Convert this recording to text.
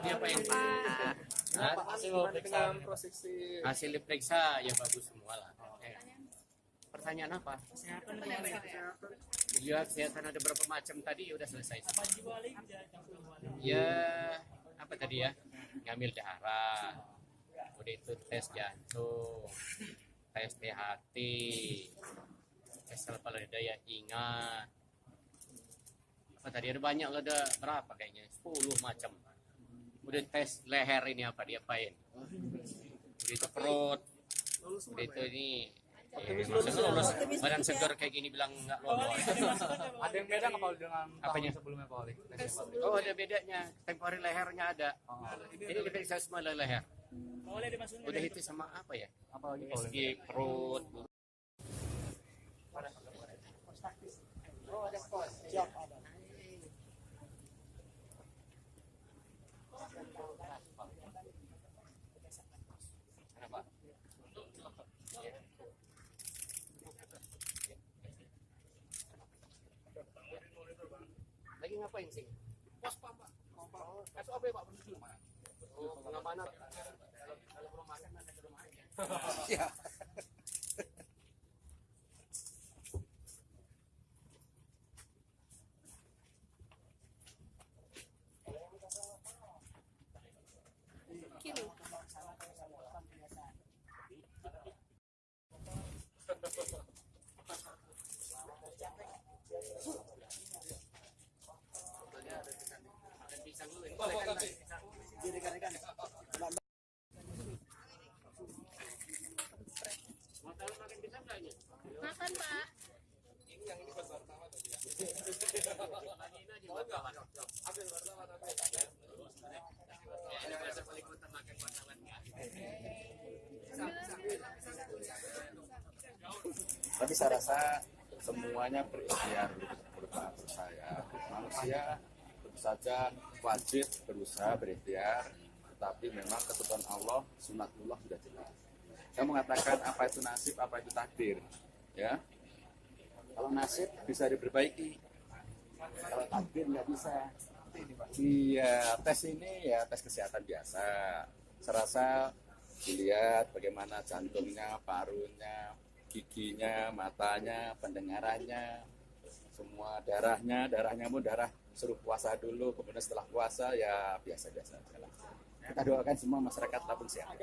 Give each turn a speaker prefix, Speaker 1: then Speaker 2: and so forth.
Speaker 1: Diapain Pak? Hasil diperiksa ya bagus semua lah. Pertanyaan apa? Ya kesehatan ada berapa macam tadi udah selesai. Ya apa tadi ya? Ngambil darah, udah itu tes jantung, tes THT, tes kepala daya ingat. Apa tadi ada banyak lah, ada berapa kayaknya 10 macam. Udah tes leher ini apa diapain? Udah itu perut, udah itu ini. Maksudnya lolos badan segar kayak gini bilang nggak lolos.
Speaker 2: Ada yang beda nggak Pak dengan
Speaker 1: Apanya?
Speaker 2: tahun sebelumnya Pak Oli?
Speaker 1: Oh ada bedanya, tempo hari lehernya ada. Ini diperiksa semua leher. Udah itu sama apa ya?
Speaker 2: Apa lagi Pak Oli?
Speaker 1: SG perut. Oh ada kos. Siap ada. Kenapa? Lagi ngapain sih? Pos Pak. SOP Pak menuju mana? Oh, pengamanan. Kalau belum makan nanti ke rumah aja. Iya.
Speaker 3: Makan Pak.
Speaker 1: Ini yang ini buat wartawan tadi ya. Ini aja buat kawan. Ambil wartawan tapi. Ini bahasa paling utama makan wartawan ya.
Speaker 4: Tapi saya rasa semuanya berikhtiar berusaha saya. Manusia tentu saja wajib berusaha berikhtiar, tetapi memang ketentuan Allah, sunatullah sudah jelas. Saya mengatakan apa itu nasib, apa itu takdir. Ya, kalau nasib bisa diperbaiki, kalau takdir nggak bisa. Iya, tes ini ya tes kesehatan biasa. Saya rasa dilihat bagaimana jantungnya, parunya, giginya, matanya, pendengarannya, semua darahnya pun darah suruh puasa dulu, kemudian setelah puasa ya biasa-biasa aja lah. Kita doakan semua masyarakat Lampung sehat.